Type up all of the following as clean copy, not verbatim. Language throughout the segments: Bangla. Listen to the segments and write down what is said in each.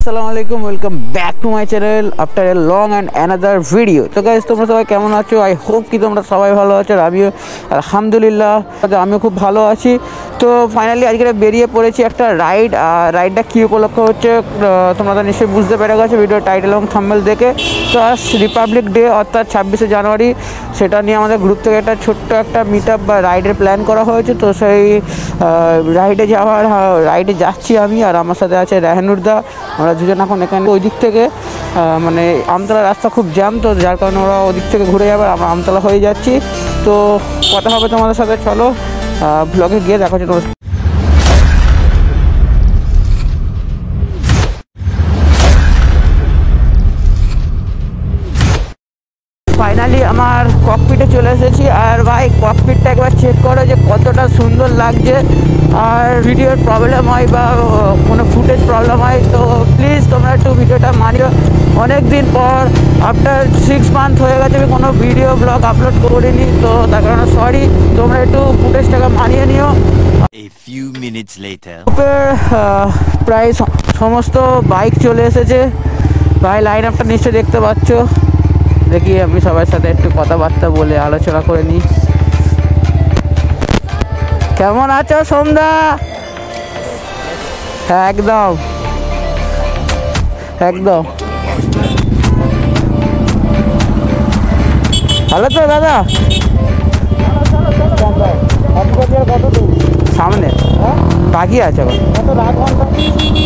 আসসালামু আলাইকুম, welcome back to my channel after a long and another video. তো গাইস, তোমরা সবাই কেমন আছো? আই হোপ কি তোমরা সবাই ভালো আছো। আর আমিও আলহামদুলিল্লাহ আমিও খুব ভালো আছি। তো ফাইনালি আজকে বেরিয়ে পড়েছি একটা রাইডটা কী উপলক্ষ হচ্ছে তোমরা তো নিশ্চয়ই বুঝতে পেরে গেছো ভিডিও টাইটেল এবং থাম্বনেল দেখে। তো আজ রিপাবলিক ডে অর্থাৎ 26শে জানুয়ারি, সেটা নিয়ে আমাদের গ্রুপ থেকে একটা ছোট্ট একটা মিট আপ বা রাইডের প্ল্যান করা হয়েছে। তো সেই রাইডে যাচ্ছি আমি, আর আমার সাথে আছে রাহেনুরদা। আমরা দুজন এখন এখানে ওই দিক থেকে মানে আমতলা রাস্তা খুব জ্যাম, তো যার কারণে ওরা ওদিক থেকে ঘুরে যাবে, আমরা আমতলা হয়ে যাচ্ছি। তো কথা হবে তোমাদের সাথে, চলো ব্লগে গিয়ে দেখা হচ্ছে তোমার। ফাইনালি আমার ককপিটে চলে এসেছি, আর ভাই ককপিটটা একবার চেক করো যে কতটা সুন্দর লাগছে। আর ভিডিওর প্রবলেম হয় বা কোনো ফুটেজ প্রবলেম হয় তো প্লিজ তোমরা একটু ভিডিওটা মানিও। অনেক দিন পর আফটার 6 মান্থ হয়ে গেছে আমি কোনো ভিডিও ব্লগ আপলোড করিনি, তো তার কারণে সরি, তোমরা একটু ফুটেজটাকে মানিয়ে নিও। প্রায় সমস্ত বাইক চলে এসেছে ভাই, লাইন আপটা নিশ্চয়ই দেখতে পাচ্ছ। দেখি আমি সবার সাথে একটু কথাবার্তা বলে আলোচনা করে নিই। কেমন আছো সোমদা? হ্যাঁ, একদম একদম ভালো তো দাদা। সামনে বাকি আছে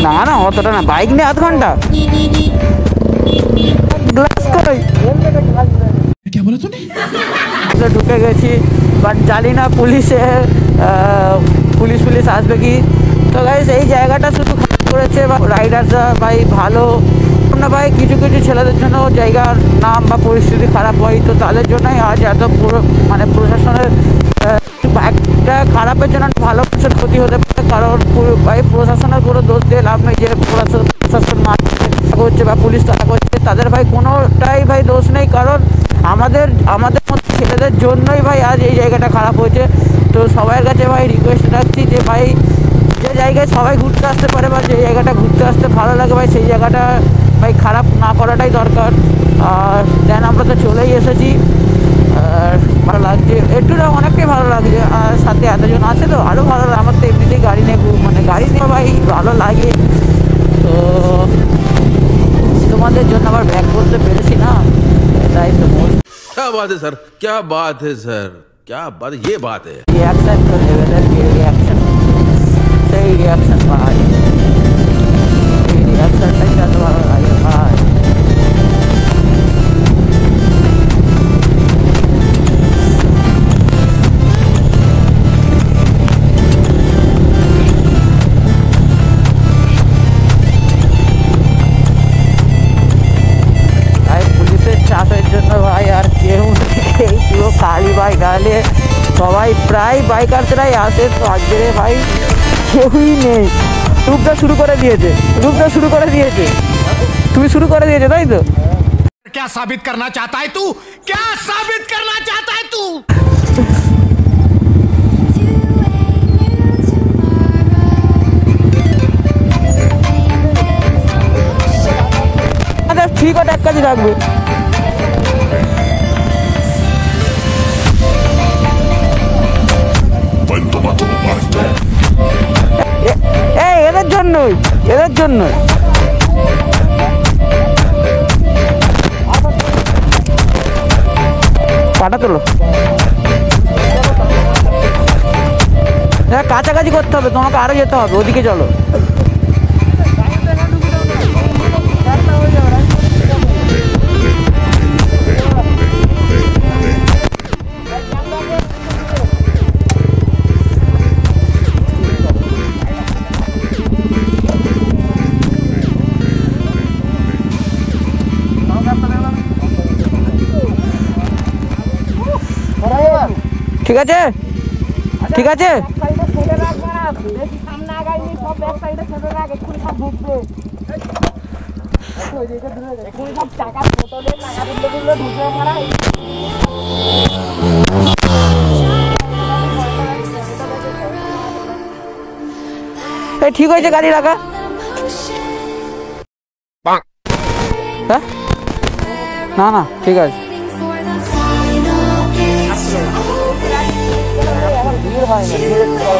না না, অতটা না, বাইক নিয়ে আধ ঘন্টা। গ্লাস কই ঢুকে গেছি, বাট জানি না পুলিশ আসবে কি। তো গাইস, এই জায়গাটা শুধু খারাপ করেছে রাইডার্সরা ভাই, ভালো না ভাই। কিছু কিছু ছেলেদের জন্য জায়গার নাম বা পরিস্থিতি খারাপ হয়, তো তাদের জন্যই আজ এত মানে প্রশাসনের একটা খারাপের জন্য ভালো কিছুর ক্ষতি হতে পারে। কারণ ভাই প্রশাসনের কোনো দোষ দিয়ে লাভ নেই, যে প্রশাসন করছে বা পুলিশ তারা করছে, তাদের ভাই কোনোটাই ভাই দোষ নেই। কারণ আমাদের মতো ছেলেদের জন্যই ভাই আজ এই জায়গাটা খারাপ হয়েছে। তো সবার কাছে ভাই রিকোয়েস্ট রাখছি যে ভাই, যে জায়গায় সবাই ঘুরতে আসতে পারে বা যে জায়গাটা ঘুরতে আসতে ভালো লাগে ভাই, সেই জায়গাটা ভাই খারাপ না করাটাই দরকার। আর দেন আমরা তো চলেই এসেছি, আর ভালো লাগছে, একটু না অনেকটাই ভালো লাগছে। আর সাথে এতজন আছে তো আরও ভালো লাগে। আমার তো এমনিতেই গাড়ি নিয়ে ভাই ভালো লাগে। তো তোমাদের জন্য আবার ব্যাক করতে পেরেছি না, এটাই তো क्या बात है सर, क्या बात है सर, क्या बात, ये बात है। रिएक्शन तो लेवल रिएक्शन সেই রিয়াকশন ভাই, এই রিয়াকশনটাই এত ভালো লাগে ভাই। চাপের জন্য ভাই আর কেউ নেই, পুরো খালি ভাই গালে সবাই, প্রায় বাইকাররাই আসে, তো আজকে ভাই কেউই নেই। রূপটা শুরু করে দিয়েছে তুমি শুরু করে দিয়েছে, তাই তো? क्या साबित करना चाहता है तू? क्या साबित करना चाहता है तू? ঠিক আছে, এক কাজে রাখবে। এদের জন্যই পাটা তোলো, কাছাকাছি করতে হবে, তোমাকে আরো যেতে হবে, ওদিকে চলো। ঠিক আছে, ঠিক আছে। ঠিক হয়েছে, গাড়ি রাখা। হ্যাঁ না না ঠিক আছে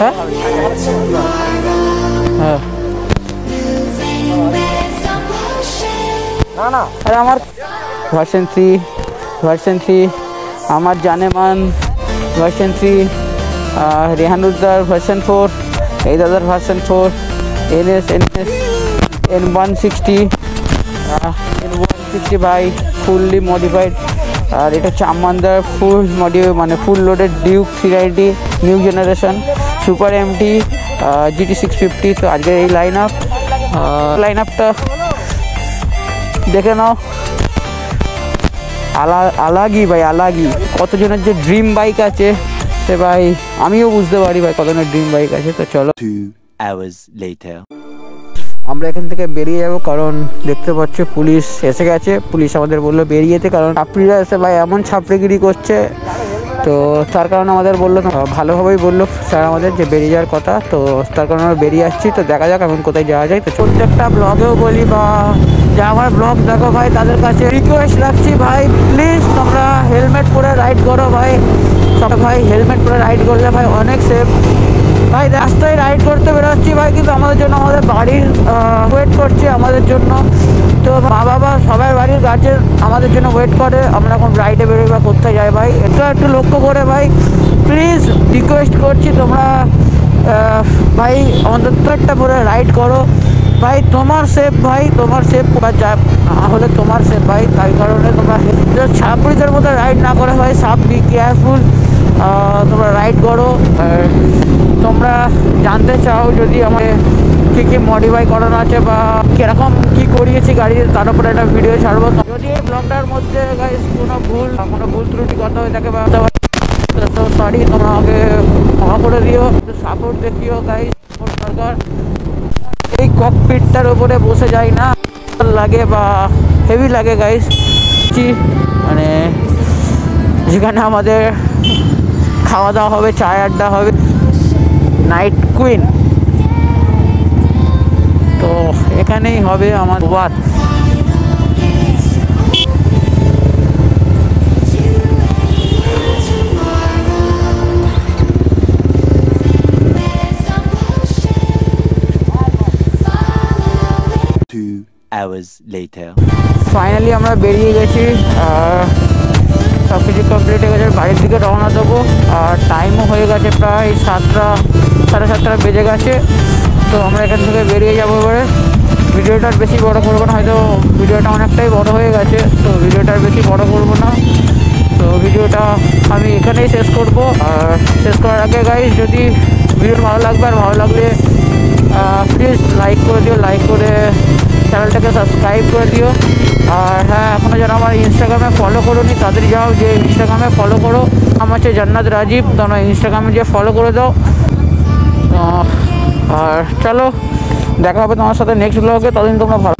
হ্যাঁ হ্যাঁ না না আরে আমার ভার্সন 3 আমার জানেমান ভার্সন 3 রেহানুদ্দার ভার্সন 4 এই দাদার ভার্সন 4 NS N160 ভাই ফুললি মডিফাইড আর এটা হচ্ছে আমাদের full loaded Duke 390 new generation super MT GT 650। তো আজকের এই লাইন আপটা দেখে নাও আলাগি ভাই আলাগি কতজনের যে ড্রিম বাইক আছে সে ভাই আমিও বুঝতে পারি ভাই কতজনের ড্রিম বাইক আছে। তো চলো 2 hours later আমরা এখান থেকে বেরিয়ে যাব কারণ দেখতে পাচ্ছ পুলিশ এসে গেছে। পুলিশ আমাদের বললো বেরিয়ে যেতে কারণ ছাত্রীরা এসে ভাই এমন ছাপড়িগিরি করছে তো তার কারণে আমাদের বললো ভালোভাবেই বললো স্যার আমাদের যে বেরিয়ে যাওয়ার কথা। তো তার কারণে আমরা বেরিয়ে আসছি। তো দেখা যাক এখন কোথায় যাওয়া যায়। তো প্রত্যেকটা ব্লগেও বলি বা যা আমার ব্লগ দেখো ভাই তাদের কাছে রিকোয়েস্ট রাখছি ভাই প্লিজ তোমরা হেলমেট পরে রাইড করো ভাই। সব ভাই হেলমেট পরে রাইড করলে ভাই অনেক সেফ ভাই। রাস্তায় রাইড করতে বেরোচ্ছি ভাই কিন্তু আমাদের জন্য আমাদের বাড়ির ওয়েট করছে আমাদের জন্য। তো মা বাবা সবাই বাড়ির গার্জেন আমাদের জন্য ওয়েট করে আমরা এখন রাইডে বেরোই বা কোথায় যাই ভাই এটা একটু লক্ষ্য করে ভাই প্লিজ রিকোয়েস্ট করছি তোমরা ভাই আমাদের তো একটা পরে রাইড করো ভাই। তোমার সেফ ভাই তোমার সেফ বা যা হলে তোমার সেফ ভাই তাই কারণে তোমরা ছাপড়িদের মতো রাইড না করে ভাই সাব বি কেয়ারফুল তোমরা রাইড করো। আর তোমরা জানতে চাও যদি আমার কী কী মডিফাই করানো আছে বা কীরকম কী করিয়েছি গাড়ির তার উপরে একটা ভিডিও ছাড়বো। যদি এই ব্লগটার মধ্যে গাইস কোনো ভুল ত্রুটি কথা হয়ে থাকে বা তো সরি তোমরা আমাকে ক্ষমা করে দিও সাপোর্ট দেখিও গাইস দরকার। এই ককপিটটার উপরে বসে যাই না লাগে বা হেভি লাগে গাইস মানে যেখানে আমাদের খাওয়া দাওয়া হবে চায় আড্ডা হবে নাইট কুইন। তো এখানেই হবে আমার বাদ। hours later ফাইনালি আমরা বেরিয়ে গেছি সব কিছু কমপ্লিট হয়ে গেছে বাড়ির দিকে রওনা দেবো আর টাইমও হয়ে গেছে প্রায় 7টা সাড়ে 7টা বেজে গেছে। তো আমরা এখান থেকে বেরিয়ে যাবো এবারে। ভিডিওটা আর বেশি বড় করবো না হয়তো ভিডিওটা অনেকটাই বড় হয়ে গেছে তো ভিডিওটা আর বেশি বড় করবো না। তো ভিডিওটা আমি এখানেই শেষ করব। আর শেষ করার আগে গাইস যদি ভিডিও ভালো লাগবে আর ভালো লাগলে প্লিজ লাইক করে দিও লাইক করে চ্যানেলটাকে সাবস্ক্রাইব করে দিও। আর হ্যাঁ এখনও যারা আমার ইনস্টাগ্রামে ফলো করোনি তাদের যাও যে ইনস্টাগ্রামে ফলো করো আমার হচ্ছে জান্নাত রাজীব। তোমরা ইনস্টাগ্রামে যে ফলো করে দাও। আর চলো দেখা হবে তোমার সাথে নেক্সট ব্লগে ততদিন তোমরা ভালো